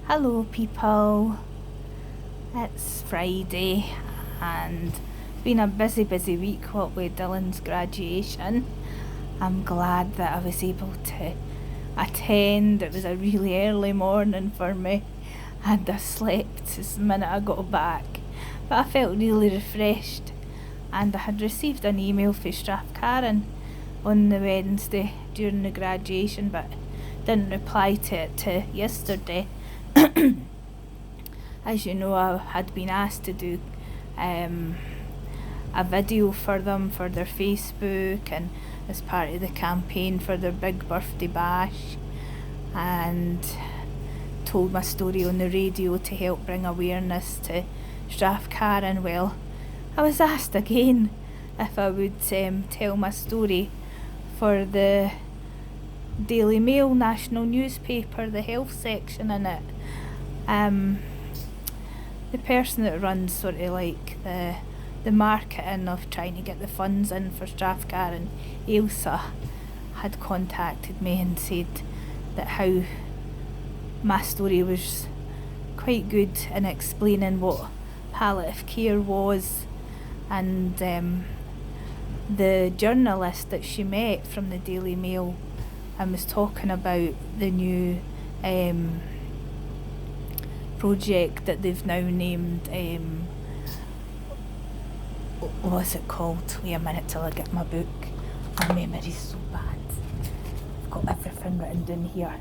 Hello people, it's Friday and it's been a busy week what with Dylan's graduation. I'm glad that I was able to attend. It was a really early morning for me and I slept the minute I got back, but I felt really refreshed, and I had received an email from Strathcarron on the Wednesday during the graduation but didn't reply to it till yesterday. As you know, I had been asked to do a video for them for their Facebook and as part of the campaign for their big birthday bash, and told my story on the radio to help bring awareness to Strathcarron. Well, I was asked again if I would tell my story for the Daily Mail national newspaper, the health section in it. The person that runs sort of like the marketing of trying to get the funds in for Strathcarron, Ailsa, had contacted me and said that how my story was quite good in explaining what palliative care was, and the journalist that she met from the Daily Mail and was talking about the new project that they've now named, what's it called? Wait a minute till I get my book. My memory's so bad. I've got everything written down here.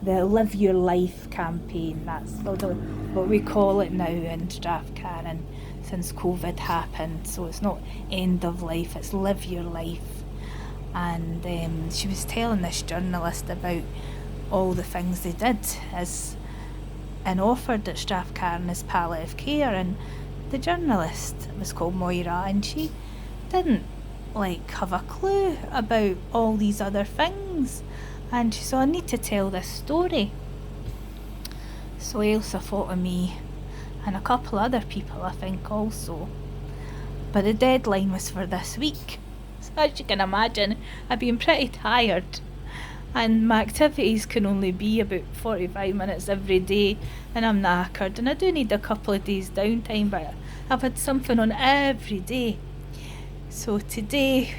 The Live Your Life campaign, that's what we call it now in Strathcarron since COVID happened. So it's not end of life, it's live your life. And she was telling this journalist about all the things they did and offered at Strathcarron as palliative care, and the journalist was called Moira, and she didn't have a clue about all these other things, and she said, I need to tell this story. So Ailsa thought of me and a couple other people, I think, also, but the deadline was for this week. So as you can imagine, I've been pretty tired, and my activities can only be about 45 minutes every day, and I'm knackered, and I do need a couple of days downtime, but I've had something on every day. So today,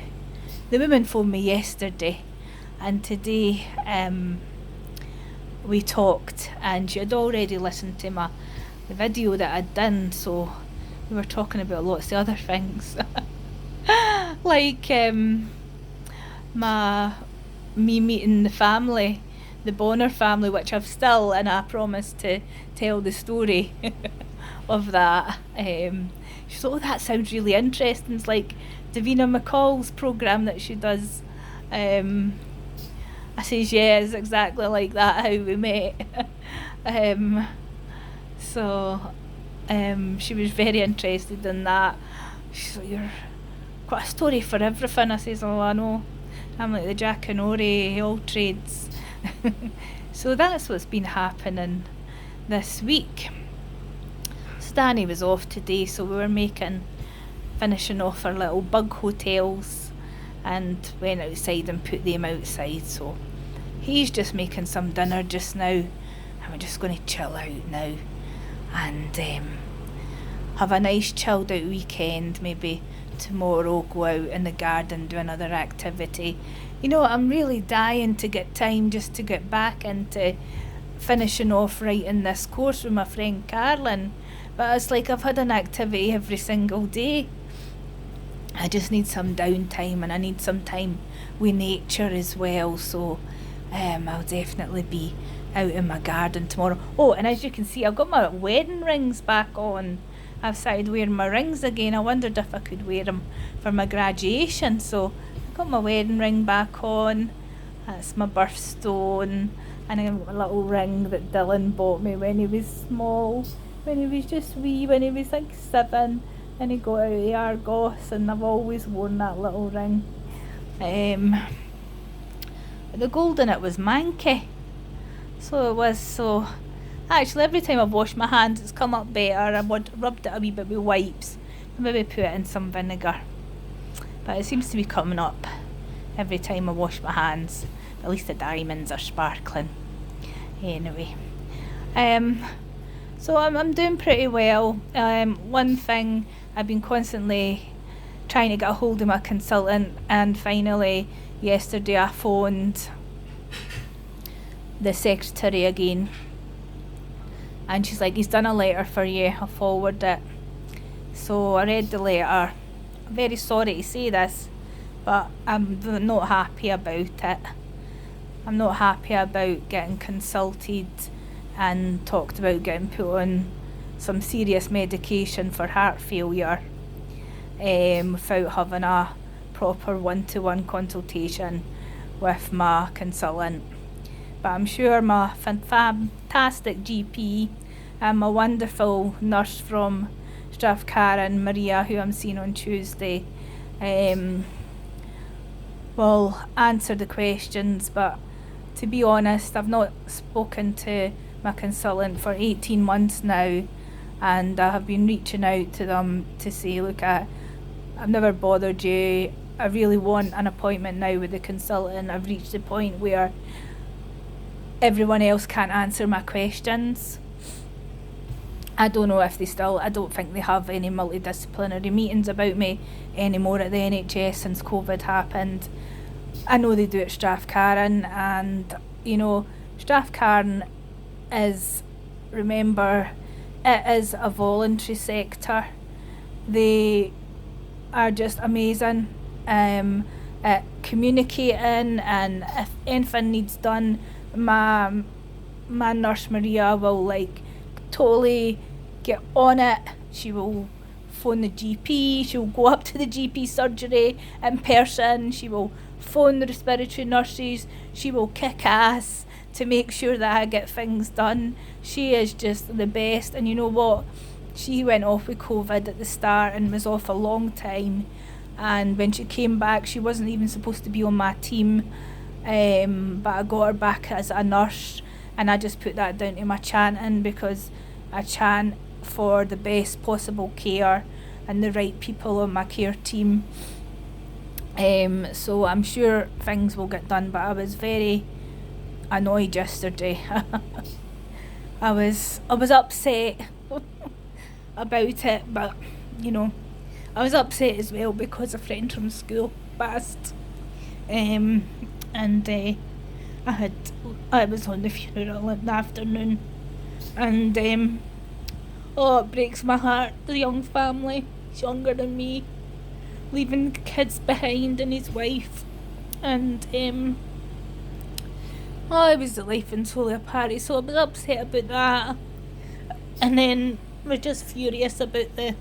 the woman phoned me yesterday, and today we talked, and she had already listened to the video that I'd done, so we were talking about lots of other things. Like me meeting the family, the Bonner family, which I've still, and I promised to tell the story of that. She thought, oh, that sounds really interesting. It's like Davina McCall's programme that she does. I says, yeah, it's exactly like that, how we met. So she was very interested in that. She said, you're got a story for everything. I says, oh, I know. I'm like the Jack and Ori, all trades. So that's what's been happening this week. So Danny was off today, so we were finishing off our little bug hotels and went outside and put them outside. So he's just making some dinner just now, and we're just going to chill out now and have a nice chilled out weekend. Maybe tomorrow go out in the garden, do another activity. You know, I'm really dying to get time just to get back into finishing off writing this course with my friend Carlin, but it's like I've had an activity every single day. I just need some downtime, and I need some time with nature as well, so I'll definitely be out in my garden tomorrow. Oh, and as you can see, I've got my wedding rings back on. I've started wearing my rings again. I wondered if I could wear them for my graduation, so I got my wedding ring back on. That's my birthstone, and I got a little ring that Dylan bought me when he was small, when he was just wee, when he was like 7, and he got out of Argos, and I've always worn that little ring. The gold in it was manky, so it was. So actually, every time I've washed my hands, it's come up better. I rubbed it a wee bit with wipes, and maybe put it in some vinegar. But it seems to be coming up every time I wash my hands. At least the diamonds are sparkling. Anyway, so I'm doing pretty well. One thing, I've been constantly trying to get a hold of my consultant, and finally yesterday I phoned the secretary again, and she's like, he's done a letter for you, I'll forward it. So I read the letter. I'm very sorry to say this, but I'm not happy about it. I'm not happy about getting consulted and talked about getting put on some serious medication for heart failure without having a proper one-to-one consultation with my consultant. But I'm sure my fantastic GP and my wonderful nurse from Strathcarron, Maria, who I'm seeing on Tuesday, will answer the questions. But to be honest, I've not spoken to my consultant for 18 months now, and I have been reaching out to them to say, look, I've never bothered you, I really want an appointment now with the consultant. I've reached the point where everyone else can't answer my questions. I don't know if I don't think they have any multidisciplinary meetings about me anymore at the NHS since COVID happened. I know they do at Strathcarron, and Strathcarron is, remember, it is a voluntary sector. They are just amazing at communicating, and if anything needs done, my nurse Maria will totally get on it. She will phone the GP, she'll go up to the GP surgery in person, she will phone the respiratory nurses, she will kick ass to make sure that I get things done. She is just the best. And you know what? She went off with COVID at the start and was off a long time. And when she came back, she wasn't even supposed to be on my team. But I got her back as a nurse, and I just put that down to my chanting, because I chant for the best possible care and the right people on my care team. So I'm sure things will get done, but I was very annoyed yesterday. I was upset about it, but I was upset as well because a friend from school passed, and I was on the funeral in the afternoon, and it breaks my heart. The young family, he's younger than me, leaving kids behind and his wife, and it was the life and soul of a party. So I was upset about that, and then was just furious about the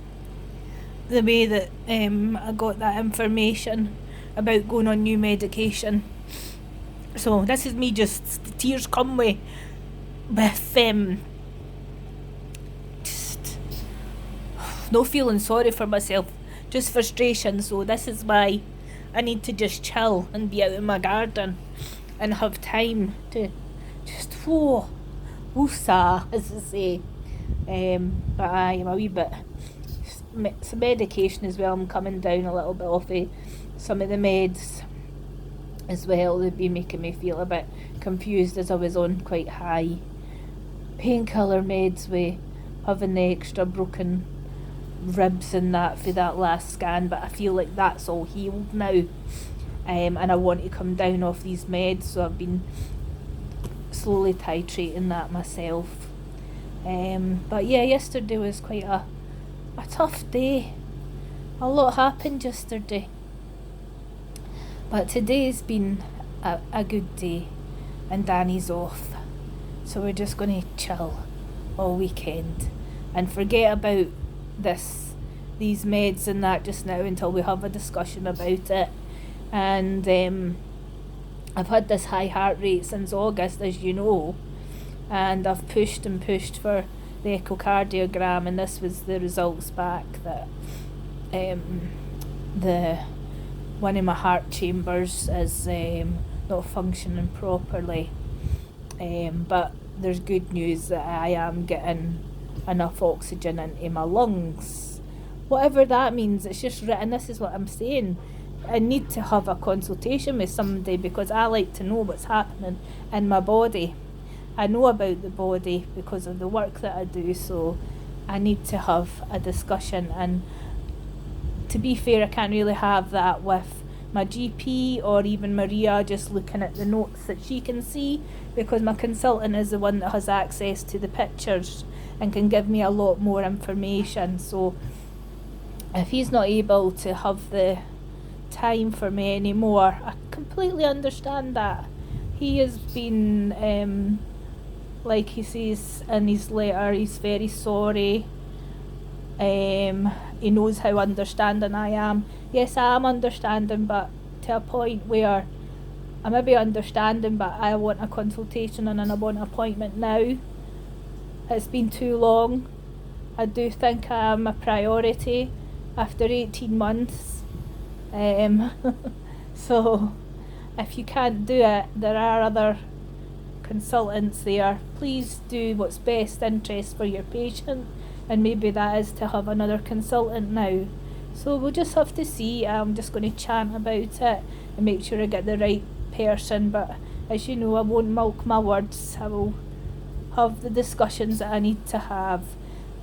way that I got that information about going on new medication. So this is me, just the tears come with just no feeling sorry for myself, just frustration. So this is why I need to just chill and be out in my garden and have time to just woosah, as they say. But I am a wee bit, some medication as well. I'm coming down a little bit off of some of the meds as well. They'd be making me feel a bit confused, as I was on quite high painkiller meds with having the extra broken ribs and that for that last scan. But I feel like that's all healed now, and I want to come down off these meds, so I've been slowly titrating that myself. But yeah, yesterday was quite a tough day. A lot happened yesterday, but today's been a good day, and Danny's off, so we're just going to chill all weekend and forget about these meds and that just now until we have a discussion about it. And I've had this high heart rate since August, as you know, and I've pushed and pushed for the echocardiogram, and this was the results back that the one of my heart chambers is not functioning properly, but there's good news that I am getting enough oxygen into my lungs. Whatever that means, it's just written. This is what I'm saying. I need to have a consultation with somebody, because I like to know what's happening in my body. I know about the body because of the work that I do, so I need to have a discussion. And to be fair, I can't really have that with my GP or even Maria just looking at the notes that she can see, because my consultant is the one that has access to the pictures and can give me a lot more information. So if he's not able to have the time for me anymore, I completely understand that. He has been, like he says in his letter, he's very sorry. He knows how understanding I am. Yes, I am understanding, but to a point where I may be understanding, but I want a consultation and I want an appointment now. It's been too long. I do think I am a priority after 18 months. So if you can't do it, there are other consultants there. Please do what's best interest for your patient, and maybe that is to have another consultant now. So we'll just have to see. I'm just going to chat about it and make sure I get the right person, but as you know, I won't milk my words. I will have the discussions that I need to have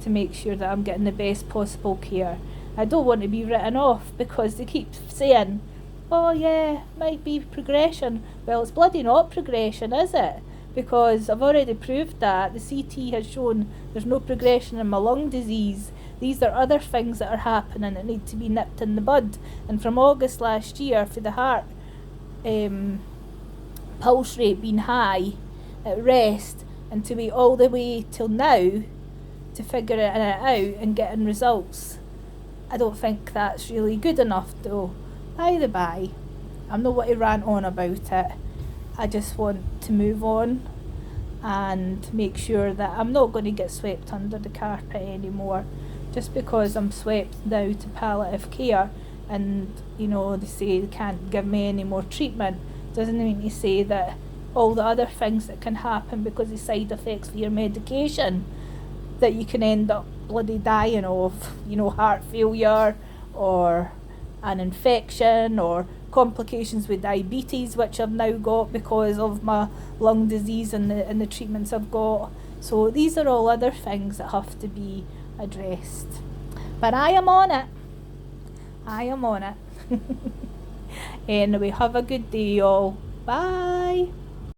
to make sure that I'm getting the best possible care. I don't want to be written off because they keep saying, oh yeah, might be progression. Well, it's bloody not progression, is it? Because I've already proved that. The CT has shown there's no progression in my lung disease. These are other things that are happening that need to be nipped in the bud. And from August last year, for the heart pulse rate being high at rest, and to wait all the way till now to figure it out and getting results, I don't think that's really good enough though. By the by, I'm not going to rant on about it. I just want to move on and make sure that I'm not going to get swept under the carpet anymore. Just because I'm swept now to palliative care and, you know, they say they can't give me any more treatment, doesn't mean to say that all the other things that can happen because of side effects for your medication that you can end up bloody dying of, you know, heart failure or an infection or complications with diabetes, which I've now got because of my lung disease and the treatments I've got. So these are all other things that have to be addressed. But I am on it. I am on it. Anyway, have a good day, y'all. Bye.